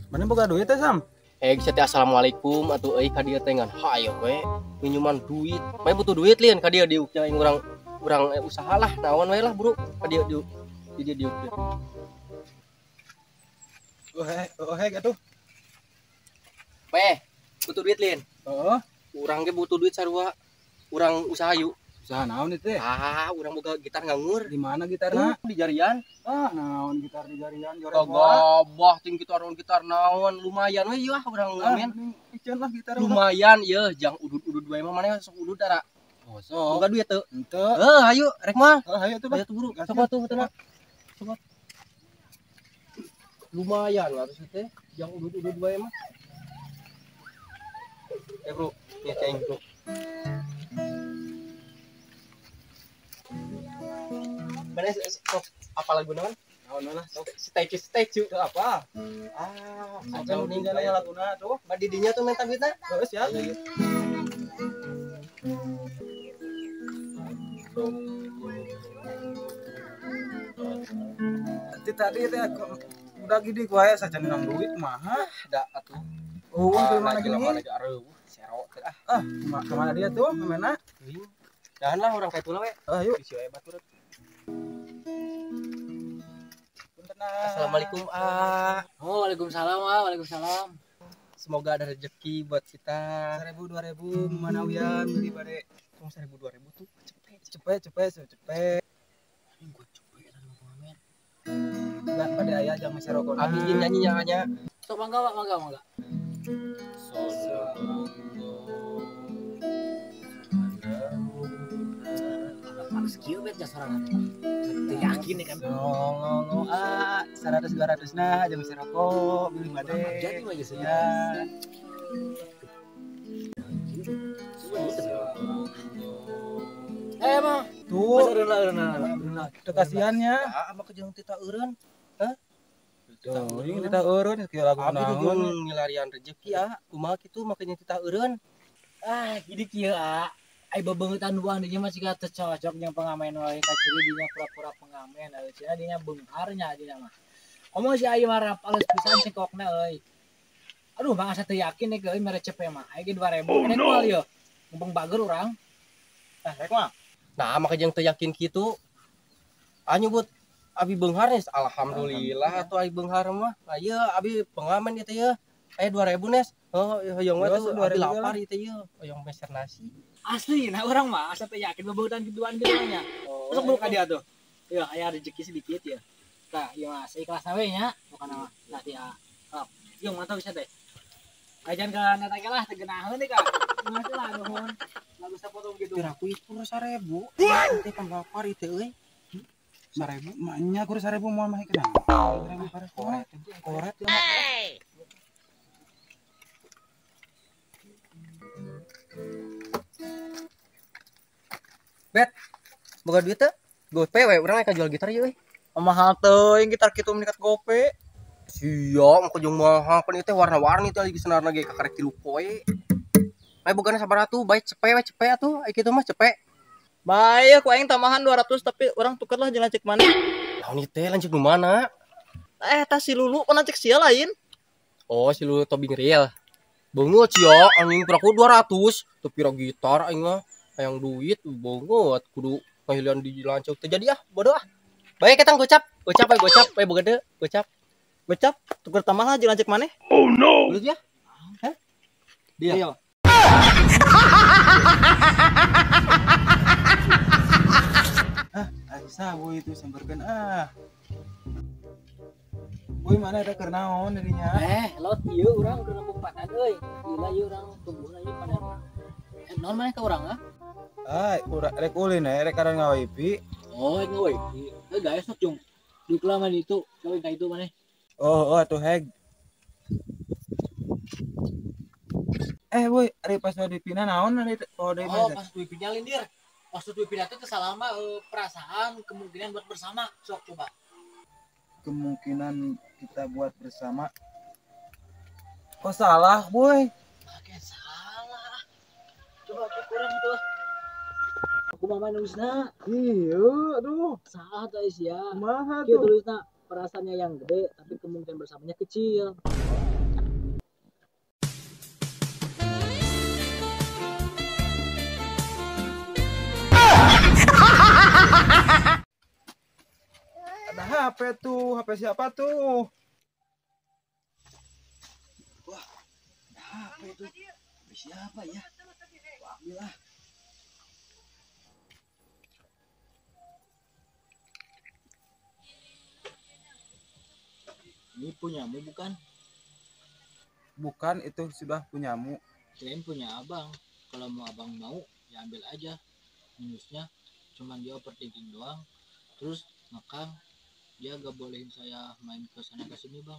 Mana boga duit teh Sam? Teh assalamualaikum atuh euy ka dieu teh ngan hayo we minuman duit. Bae butuh duit lin ka dieu diuk yang urang usaha lah naon we lah buru ka dieu diuk. Di dieu diuk. Atuh. Weh, butuh duit lin. Heeh. Urang ge butuh duit sarua. Urang usaha yuk. Usaha naon itu teh? Urang boga gitar nganggur. Di mana gitarna? Di jarian. Naon gitar di jarian joret Gagabah ting gitar naon lumayan we ieu urang ngamen. Ican lah gitar. Lumayan ieu jang udud-udud wae mah maneh sok udud dara. Oh, sok. Boga duit teu? Henteu. Hayu rek mah. Hayu tuh, Ayo tuh buru. Coba tuh teh. Coba. Lumayan lah teh jang udud-udud wae mah. Bro, ya ceng bro. Mana sok apa lagu naon? Naon lah sok statue itu apa? Acan ninggal aya laguna tuh. Badi dinya tuh menta duitna. Geus ya. Tadi teh udah gede ku aya sacan nang duit mah. Da atuh. Oh, di mana gini? Sero teh Kemana dia tuh? Kemana? Dahan lah orang kayak tuh we. Yuk. Bisi wae baturut. Assalamualaikum Waalaikumsalam. Waalaikumsalam. Semoga ada rezeki buat kita. 1000 2000 mana wian beli bade. 1000 2000 tuh Cepet. Ini gua cepet ada pengamen. Enggak pada aya jang masih rokok. Abi nyanyi nyanya. Sok mangga. Panas kieu bet jasorangan. Teu yakin nih kan. No. 100 200 nah jang masih rokok beli bade. Jadi mah geus Ya. Mah. Tuh. Bener. Teu kasihannya. Ama ke jeung tita eureun. Tuh, ini kita urun kieu lagu Abi naon. kudu ngilarian rezeki kumaha kitu makanya tita eureun. Jadi kieu ai bebeungutan uang dinya mah siga teu cocok jeung pengamen wae kaciri dinya pura-pura pengamen cenah dinya beungharnya dinya mah. Omong si ayeuna mah rap alus pisan cengkokna euy. Aduh mangasa teu yakin nih euy mere cepet mah. Aya ge 2000 nek moal ieu. Mumpung bager urang. Rek mah. Nah, maka jeung teu yakin kitu. Nyebut abi beunghar nih alhamdulillah atuh abi beunghar mah. Ieu abi pengamen ieu teh ieu. Aya 2000 nes. Hoyong we tuh abi lapar ieu teh ieu. Hoyong meser nasi. Asli nah urang mah asa teu yakin bebeungutan gituan nya. Terus bulu ka dia tuh. Ieu aya rezeki sedikit ya. Tah, ieu mah seikhlasna we nya, bukan mah. Tah dia. Ieu mantap bisa teh. Kajian ke neta lah tegenaheun nih Kak. Masih lah nuhun. Lagu sapotong gitu. Kira aku itu 1000. Teh kan lapar ieu teh euy. 1000 mahnya kur 1000 moal mah kenapa? 1000 paras koret. Bet. Boga duit teh? Gope we urang aya jual gitar ieu euy. Mahal teuing gitar kitu meningkat gope. Siap, aku jeung mahal pan ieu teh warna-warni teh lagi senarna ge kakarek 3 poe. Aya bogana sabaraha baik cepet atuh aya kitu mah cepet. Bae ku aing tambahan 200 tapi orang tukerlah jeung lanceuk maneh. Naon ieu teh lanceuk nu mana? Tas si Lulu pun lanceuk sia lain. Oh, si Lulu tobing real. Beungeut sia anjing piraku 200 teu pira gitar aing mah. Hayang duit beungeut kudu ngahilian di lanceuk teh jadi bodoh Bae kita gocap we boga deui gocap. Gocap tuker tambahan jeung lanceuk maneh. Oh no. Belut ya? Hah? Dia. Aisyah boy itu samperkeun Boy mana ada keur naon dirinya? Lot ieu urang keur nembung panan euy. Gila ieu urang tumbuhna ieu panan. Naon maneh ka urang Rek ulin rek karan ngawipi. Oh, euy. Guys sok cung. Dukla mah itu, kawin ka itu maneh. Oh atuh heg. Boy, ari pas di pina naon ari kode mah. Pas duit pindah lindir. Maksud duit pindah teh salama perasaan kemungkinan buat bersama. Sok coba. Kemungkinan kita buat bersama. Kok salah, boy? Pakai salah. Coba kurang tuh. Aku mama nulisna. Iya, aduh. Salah tuh Aisyah. Kumaha Kieu tuh? tulisna perasaannya yang gede tapi kemungkinan bersamanya kecil. Ada HP tuh, HP siapa tuh? Ada HP tuh. HP siapa ya? Wah, ambil lah. Ini punyamu bukan? Bukan, itu sudah punyamu. Kirain punya abang. Kalau mau abang mau, ya ambil aja. Minusnya cuman dia overthinking doang. Terus ngekang, dia gak bolehin saya main ke sana ke sini bang.